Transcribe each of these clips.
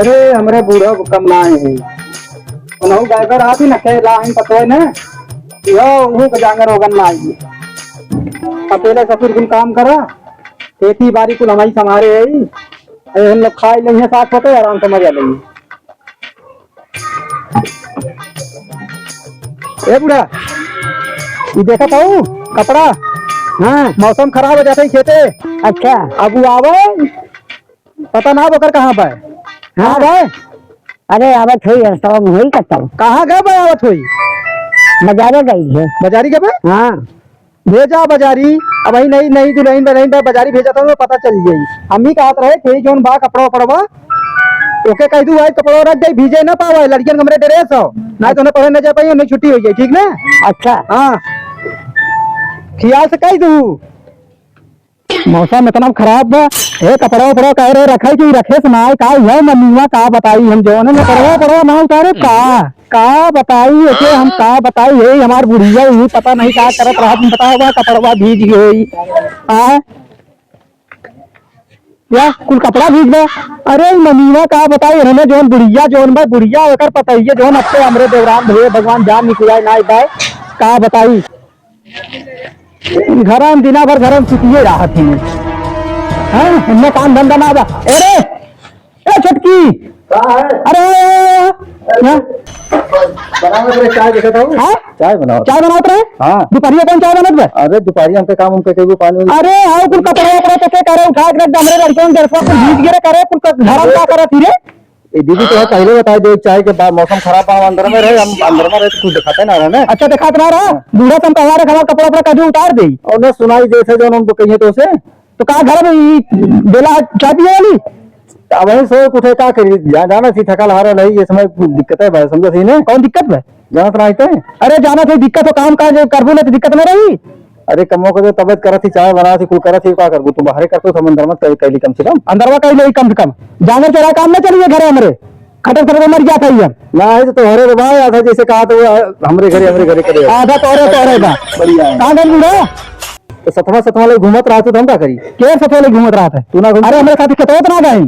अरे हमरे बूढ़ो को कम लाए हैं उन्होंने ड्राइवर आती न के लाइन पतो है ना यो वो का जांगर होगन लाई अकेले ससुर कुल काम करा खेती बाड़ी कुल हमारी संभारे है हम लोग खाए नहीं है साथ होते आराम से मजा लेंगे। ए बुढ़ा ये देखा था कपड़ा। हाँ मौसम खराब हो जाता है खेते। अच्छा अब वो आवे पता ना बकर कहाँ पर। हाँ भाई अरे आवत हुई रास्ता में हुई करता हूँ। कहाँ गए भाई आवत हुई बाजारे गई है। बाजारी के भाई हाँ भेजा बाजारी अब वही नहीं नहीं दुल्हन नहीं बाजारी भेजा था तो पता चल गई। हम ही कहते रहे थे जोन बा कपड़ा पड़वा ओके कह दू भाई कपड़ा रख गई भीजे ना पावे लड़कियन कमरे ड्रेस हो ना तो उन्हें पढ़े न जा पाई उन्हें छुट्टी हो गई ठीक ना। अच्छा हाँ खियाल से कह दू मौसम इतना खराब बा ए कपड़ा उपड़ा कह रहे रखे कि रखे सुनाए का है मम्मीवा का बताई हम जो ने कपड़ा पड़ा ना उतारे का बताई ऐसे हम का बताई है हमार बुढ़िया ही पता नहीं क्या करत रहा तुम बताओ बा कपड़वा भीज गई आ या कुल कपड़ा भीज गया। अरे मम्मीवा का बताई हमें जोन बुढ़िया होकर पता ही है जोन अपने हमरे देवराम भैया भगवान जान निकला ना बाय का बताई घर में दिना भर घर में छुट्टिए रहा थी हमने काम धंधा ना बा। अरे ए छटकी अरे चाय देखा था चाय बनाओ रहे। हाँ दोपहरिया कौन चाय बनत बा। अरे दोपहरिया हमके काम हमके कई पानी अरे हाउ कुल कपड़ा वपड़ा तो के करे उठा के रख हमरे लड़कों के घर पर भीज गिरे करे कुल घर में का करे फिरे दीदी तो पहले बता दो चाय के बाद मौसम खराब है अंदर में रहे हम अंदर में रहे तो कुछ दिखाते ना रहे। अच्छा दिखाते ना रहा बूढ़ा तुम कहा रहे कपड़ा अपना कभी उतार दे और न सुनाई जैसे जो उनको कहिए तो उसे तो कहा घर में बेला चाय पिए वाली अब वही सो कुछ का करी जाना थी थका हारा नहीं ये समय दिक्कत है भाई समझो सही ने कौन दिक्कत है जाना तो नहीं अरे जाना थी दिक्कत हो काम काज करबू ना तो दिक्कत नहीं रही। अरे कमो को जो तबियत करा थी चाय बना थी कुल करा थी क्या करबू तुम बाहर करते हो अंदर मत कैली कम से कम अंदर में कैली कम से कम जाने चला काम ना चलिए घर हमरे खटर खटर मर गया था ये ना है तो हरे रे भाई आधा जैसे कहा तो हमरे घरे करे आधा तोरे बा बढ़िया कहां गए बूढ़ा तो सतवा ले घूमत रहा तो हम क्या करी के सतवा ले घूमत रहा था तू ना अरे हमरे साथ कतोत ना गए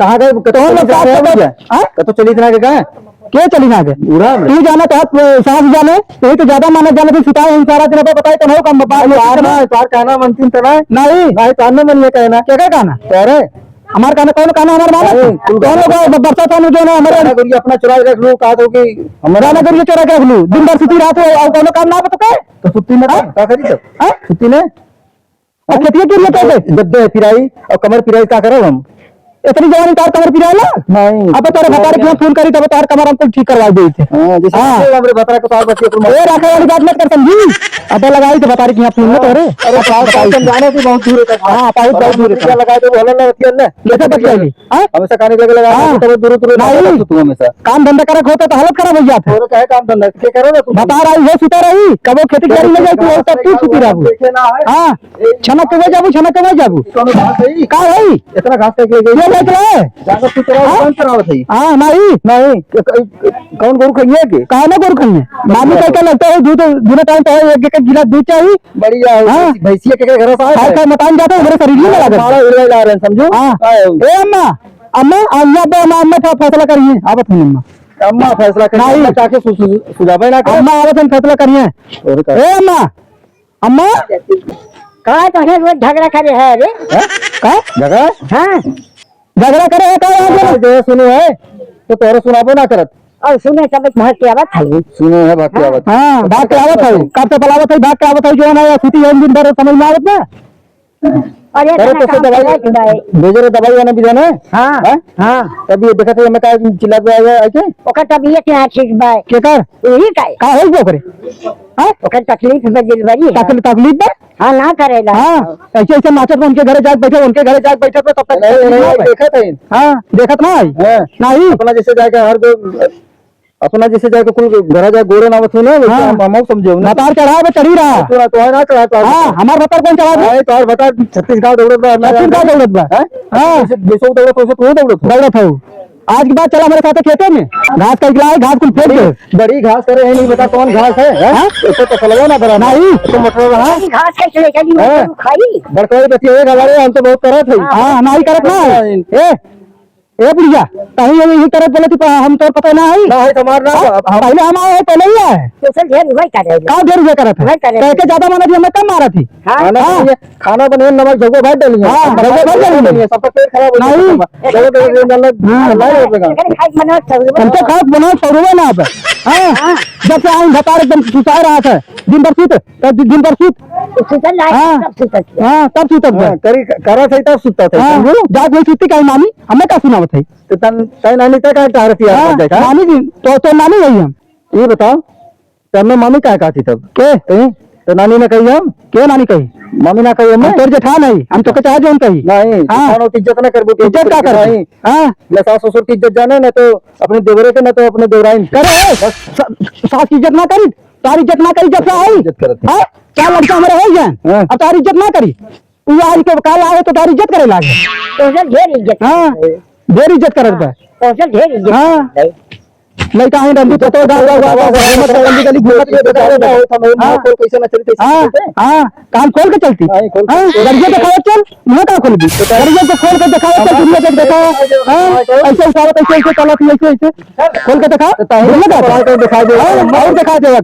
कहां गए कतोत जा रहे हो हां कतो चली इतना के गए के चली ना गए बूढ़ा तू जाना तो सांस जाने तो तो ज्यादा माने जाने तो सुता है सारा दिन पे बताए तो हो कम पार कहना मनतीन तो नहीं भाई ताने मन ये कहना क्या कहना अरे हमारे कहना कौन कहना हमारे मानो बरसा तो जो ना हमारे गुरिया अपना चुरा रख लू कहा तो कि हमारा ना गुरिया चुरा के रख लू दिन भर सुती रात और कौन काम ना बता तो सुती में क्या करी सब सुती में और खेती के लिए तो गद्दे पिराई और कमर पिराई क्या करो हम इतनी जवानी तार कमर पिराई ना नहीं अब तारे बता के फोन करी तब तार कमर हमको ठीक करवा दी थी हां जैसे हमरे बता को तार बच्चे को ए रखे वाली बात मत कर समझी अब लगाई तो बता रही कि यहां फोन मत अरे तार समझाने की बहुत दूर है हां बहुत दूर है लगा दे बोले ना होती है ना कैसे बचेगी हां हमेशा काने लगे लगा तो दूर दूर नहीं तू हमेशा काम धंधा करे होता तो हालत खराब हो जाता और क्या काम धंधा के करो ना तू बता रही है सुता रही कबो खेती करी ले जाए तू तब तू सुती रहू हां छनक के जाबू का है इतना घास के गई जाकर तू तेरा कौन करावत है हां नहीं कौन गोरु खइए के काहे ना गोरु खइए मामी का क्या लगता है दूध दिन टाइम तो एक एक गिलास दूध चाहिए बढ़िया भैंसिया के घर से आए मकान जाता है मेरे शरीर में लगा सारा उड़े ला रहे समझो हां ए अम्मा अम्मा पे अम्मा का फैसला करिए आवत है अम्मा फैसला करिए ताकि सुझावे ना अम्मा आवत है फैसला करिए ए अम्मा का तो है वो झगड़ा करे है रे का झगड़ा हां झगड़ा करे है का जो सुनो है तो तोरे सुनाबो ना करत और सुने सब भाग के आवत है सुने है भाग के आवत हां भाग के आवत है कब से पलावत है भाग के आवत है जो ना सुती है दिन भर समझ में आवत ना अरे तो दवाई भेजरे दवाई वाला भी जाना हां हां तब ये देखा तो मैं का चिल्ला पे आया ऐसे ओकर तबीयत ना ठीक बा के कर यही का है जो करे हां ओकर तकलीफ में दिलवारी है तकलीफ बा हां ना करेला हां ऐसे ऐसे नाचत उनके घरे जाके बैठे उनके घरे जाके बैठे तो तब तक देखत है हां देखत ना है नहीं अपना जैसे जाके हर को अपना जैसे जाके कुल घर जाके गोरे ना बथू ना हम समझो ना तार चढ़ावे चढ़ी रहा तो है ना चढ़ा हां हमार बता कौन चढ़ा दे तार बता छत्तीसगढ़ दौड़त बा छत्तीसगढ़ दौड़त बा हां जैसे दौड़त हो तो दौड़त हो आज के बाद चला मेरे साथ खेते में घास का गिलाए घास कुल फेंक दे बड़ी घास करे है नहीं बता कौन घास है हां इसको तो चलवा ना बरा नहीं तो मतलब हां घास कैसे चली खाई बड़कोई बतिए हमारे हम तो बहुत करत है हां नहीं करत ना ए ए बुढ़िया कहीं ये तरह बोले थी हम तो पता ना है हमारा पहले हम आए तो नहीं आए स्पेशल ढेर वही करेला कहाँ ढेर हुआ करा था कह के ज्यादा माना थी हमें कम मारा थी खाना बने नमक जगह भाग डाली सबका पेट खराब हमसे खास बना सौरवे ना आप जब से आए भतार एकदम सुता रहा था दिन भर सूत तब सूतत करा सही तब सूतता था जाग नहीं सूती कहीं नानी हमें क्या सुनावत है तो तन नानी तक का रहती है नानी जी तो नानी गई हम ये बताओ तब मामी क्या कहती तब के तो नानी ने कही हम के नानी कही मम्मी ना कही हम तोर जेठान है हम तो चाहे जो कही नहीं हां इज्जत ना करबो इज्जत क्या कर हां ले सास ससुर की इज्जत जाने ना तो अपने देवरे के ना तो अपने देवराइन करे सास की इज्जत ना करी तारी इज्जत ना करी जब से आई इज्जत करत हां क्या लड़का हमारे हो जाए अब तारी इज्जत ना करी तू आज के काल आए तो तारी इज्जत करे लागे तो ढेर इज्जत हां ढेर इज्जत करत बा तो ढेर इज्जत हां लड़का है रंदी तो गाँव गली गली घूमत कैसे ना चलती हां कान खोल के चलती दरिया दिखाओ चल मुंह का खोल दी दरिया को खोल के दिखाओ चल दुनिया देख देखा ऐसे उठाओ ऐसे ऐसे चलो ऐसे ऐसे खोल के दिखाओ दिखा दे और दिखा देगा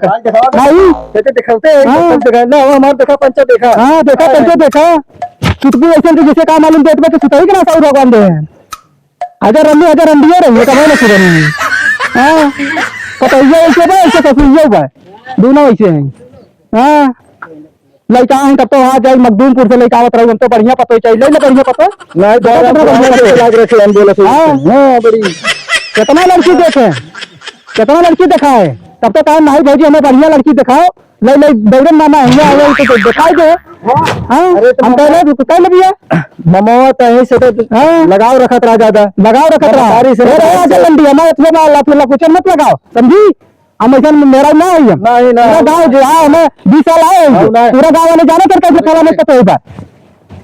भाई कैसे दिखाते हैं दिखाना हमारा देखा पंचा देखा हां देखा पंचा देखा चुटकी ऐसे जैसे का मालूम पेट में तो सुताई के ना साउ भगवान दे अगर रंडी है रही तो मैं सुधर हाँ पतैया ऐसे बा ऐसे ससुरिया बा दोनों ऐसे हैं हाँ लड़का है तब तो वहाँ जाए मखदूमपुर से लड़का आवत रहो तो बढ़िया पतो चाहिए ना बढ़िया पतो नहीं लाग रखे हम बोले हाँ बड़ी कितना लड़की देखे कितना लड़की दिखा है तब तो कहा नहीं भाजी हमें बढ़िया लड़की दिखाओ ले ले दौड़े मामा है तो दिखाई दे हाँ हम पहले कह ले भैया मामा तो से तो लगाव रखत रहा ज्यादा लगाव रखत रहा लंडी हमारे इतने ना कुछ मत लगाओ समझी हम ऐसा मेरा ना है पूरा गाँव जो है हमें 20 साल आए पूरा गाँव वाले जाने कर कैसे खड़ा नहीं पता एक बार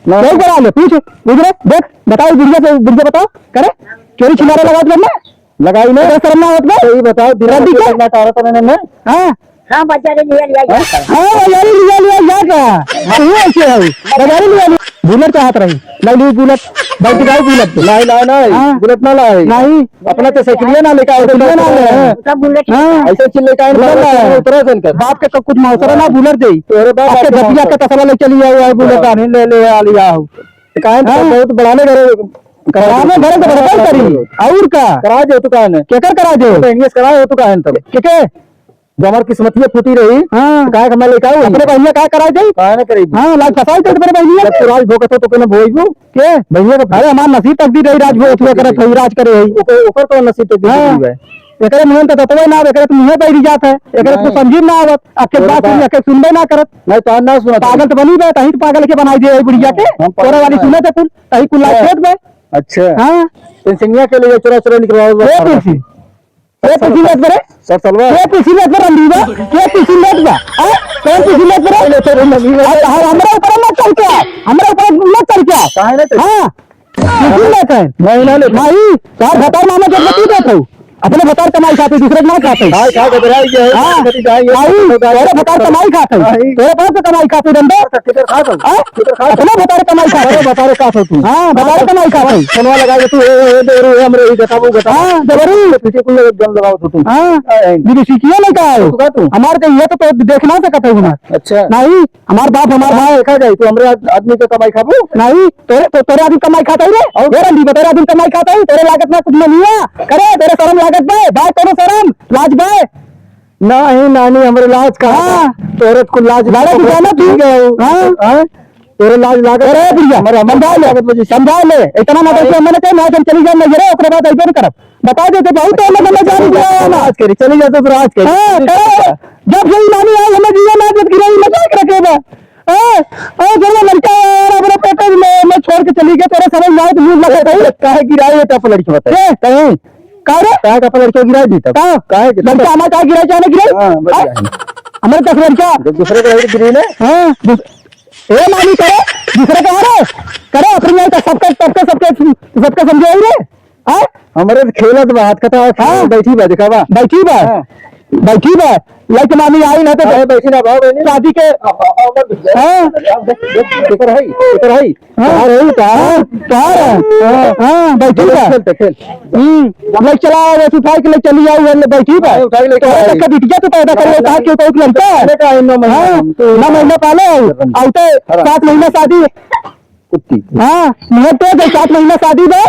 नहीं करा ले पूछ रहे देख बताओ गुड़िया बताओ करे चोरी छिनारे लगा दो लगाई नहीं शर्म ना होता यही बताओ दिरादी क्या करना चाह रहा था मैंने हाँ हाँ बाजारे लिया हाँ बाजारे लिया क्या तू ऐसे है बाजारे लिया बुलेट तो हाथ रही नहीं बुलेट बाइक गाड़ी बुलेट नहीं बुलेट ना लाए नहीं अपना तो साइकिल ना लेकर आओ ना ले बुलेट ऐसे चिल्ले का उतरा जनकर बाप के कुछ मौसरा ना बुलेट दे तेरे बाप के गतिया का तसला ले चली आओ बुलेट आने ले आ लिया हो काहे बहुत बढ़ाने कराने घर के बराबर करी और का करा दे तू काहे केकर करा दे इंग्लिश करा हो तू काहे तब के जो हमारी किस्मतिया फूटी रही हां काहे हम लेके आओ अपने भैया का करा दे काहे ना करी हां लाज फसाई तो अपने भैया तो राज भोगत तो केना भोइबू के भैया का अरे हमार नसीब तकदीर रही राज भोगत हुए करत है राज करे है ओकर तो नसीब तकदीर है एकरे मुंह त ततवे ना एकरे तो मुंह बैठ जात है एकरे तो समझी ना आवत आपके बात सुन के सुनबे ना करत नहीं तो ना सुना पागल तो बनी बे तही तो पागल के बनाई दे बुढ़िया के तोरा वाली सुने त कुल तही कुल लाग खेत बे अच्छा हां पेंसिंगिया के लिए चोरा निकलवाओ ये पीछे मत करे सर सलवा ये पीछे मत कर अंडीवा ये पीछे मत जा कौन पीछे मत करे ले तेरे नबी हमरा ऊपर मत चल के हमरा ऊपर मत चल के काहे ना हां पीछे मत है नहीं साहब बताओ मामा जब तू देखो अपने बतार कमाई खाते दूसरे ना खाते हां क्या कर रहा है तेरे बतार कमाई खाते तेरे पास तो कमाई खाते डंडे किधर खाता हां किधर खाता अपना बतार कमाई खाते बतार खाता तू हां बतार कमाई खाते सुनवा लगा के तू ए देरू हमरे ई गताबू गता हां जबरी पीछे कुल गम लगाओ तू हां मेरी सीखिए नहीं का है तू हमार के ये तो देखना सकता है ना अच्छा नहीं हमार बाप हमार भाई देखा जाए तू हमरे आदमी के कमाई खाबू नहीं तेरे आदमी कमाई खाता है रे तेरा आदमी तेरा आदमी कमाई खाता है तेरे लागत में कुछ नहीं है करे तेरे शर्म लागत भाई तेरे शर्म लाज भाई नहीं नानी हमरे लाज कहा तोरे को लाज लागत जाना तू हां तेरे लाज लागत अरे भैया हमारे समझा ले इतना ना करके हमने कहा मैं चली जाए मैं रे ओकरे बाद ऐसे करब बता देते भाई तो मैं जान गया आज करी चली जाते तो आज करी हां जब से नानी आई हमें दिया ना जब गिराई मजा कर रखे बा जरा लड़का यार अपने पेटे में छोड़ के चली गई तेरे समझ में तो मुंह लगा है काहे गिराई है तो लड़की बता कहीं काहे का लड़का गिराई दी तब काहे लड़का हमारा का गिराई जाने गिराई हां बढ़िया हमारे तक लड़का दूसरे को गिरी ने हां ए मानी करे दूसरे का करे अपने यहाँ सबका समझे रे हां हमारे खेलत बात कथा बैठी बा दिखावा बैठी बा बैठी बा लाइक मामी आई ना तो बैठी ना भाव शादी के हां केकर है हां रे हां बैठी बा खेल लाइक चला वैसे उठा के ले चली आई है बैठी बा उठा के लेके का बिटिया तो पैदा करे कहा क्यों तो लड़का अरे का इन ना महीना पहले आउटे 7 महीना शादी कुत्ती हां मैं तो 7 महीना शादी बा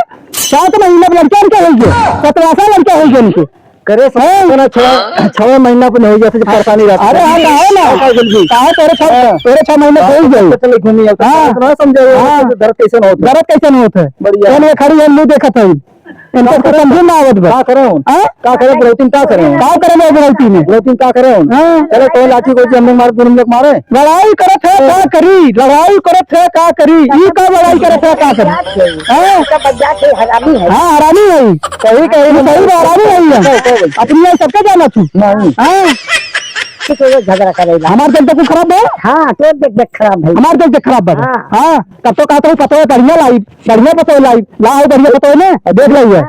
7 महीना लड़का के हो गए 17 लड़का हो गए उनके करे ना 6 महीना पर नहीं जैसे परेशानी रहती अरे हाँ ना जल्दी कहा तेरे 6 महीने हो गए चले घूमी इतना समझे दर्द कैसे होता है बढ़िया खड़ी है मुंह देखा था इनको तो समझ ना आवत बा का करे ब्रोटिंग का करे मैं ब्रोटिंग का करे चलो कोई लाठी को हम लोग मार दोनों लोग मारे लड़ाई करत है का करी ई का लड़ाई करत है का करी हां का बच्चा के हरामी है हां हरामी है सही हरामी है अपनी सबके जाना तू नहीं हां तो झगड़ा करेगा हमार दिल तो कुछ खराब है हाँ तो देख खराब है हमार दिल खराब है हाँ तब तो कहता हूँ पता है बढ़िया पता है लाइव लाओ बढ़िया पता है ना देख लीजिए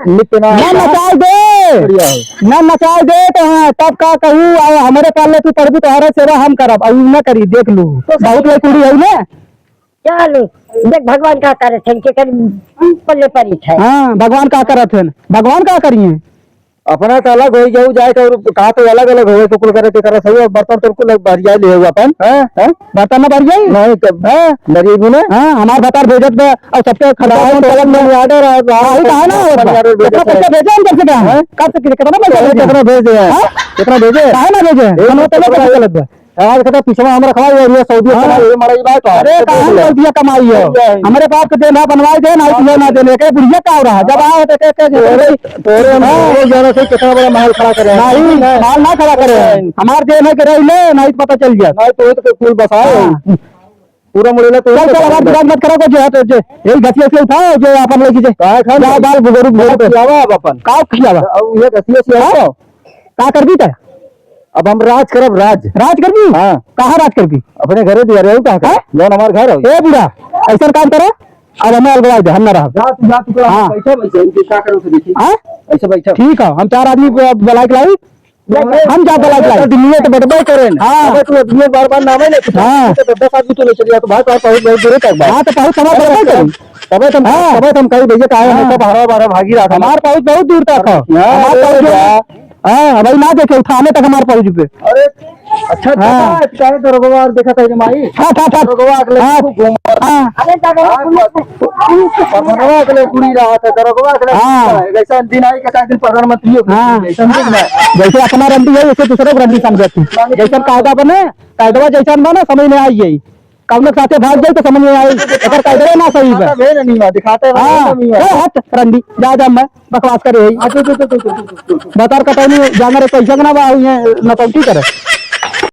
ना नचाए दे तो हाँ तब का कहूँ हमारे पाले तू प्रभु तुम्हारा सेवा हम करब अब न करी देख लू बहुत लोग कुड़ी है ना चलो देख भगवान का करे थे के पल्ले परी है हाँ भगवान का करत है भगवान का करिए अपना तो अलग हो जाऊ जाए तो कहा तो अलग हो तो कुल करे के करे सही बर्तन तो कुल भरिया ले हुआ अपन हैं बर्तन ना भरिया नहीं कब है गरीब ने हां हमार बता भेजत में और सबके खड़ा है तो में ऑर्डर है कहा ना पैसा भेजे अंदर से क्या कब से कितना भेज दे कितना भेजे काहे ना भेजे हम तो पता चलत है आज कहता पिछवा हमरा खवाई है सऊदी ये मराई बात अरे कहां सऊदी कमाई है हमारे पास के देना बनवाई दे ना देने के बुढ़िया का हो रहा जब आए तो तोरे ना जाना से कितना बड़ा महल खड़ा करे नहीं महल ना खड़ा करे हमार देन है के रह ले नहीं पता चल गया नहीं तो फूल बसाए पूरा मुड़ेला तो चल मत करो जो है तो यही घसिया से उठाओ जो अपन लेके जे का बाल बुगरू पे आवा अपन का खियावा अब ये घसिया से आओ का कर दी अब हम राज करबी हाँ कहाँ राज करबी अपने घरे दिया रहे कहाँ जौन हमारे घर हो ए बुढ़ा ऐसा काम करो अब हमें अलगवा दे हम ना रहा ठीक है हम 4 आदमी बुला के लाई हम जा बुला के लाई दिल्ली तो बटबा करें हाँ तू दिल्ली बार नाम है ना हाँ 10 आदमी तो ले चलिए तो भाई बहुत दूर तक हाँ तो बहुत समाज करें तब हम कहीं भैया कहा है सब हरा भागी रहा था हमारे पास बहुत दूर तक हाँ भाई ना देखे उठाने तक हमारे पहुंच पे अरे अच्छा चाहे तो रघुवार देखा था माई रघुवार कुड़ी रहा था रघुवार दिन आई का दिन प्रधानमंत्री जैसे अपना रंडी है वैसे दूसरे को रंडी समझती जैसा कायदा बने कायदा जैसा बना समझ में आई यही कौन साथे भाग जाए तो समझ में आए अगर कायदे ना सही है दिखाते हट रंडी जा मैं बकवास करे बता कटौनी जाना रे पैसा ना नौटंकी करे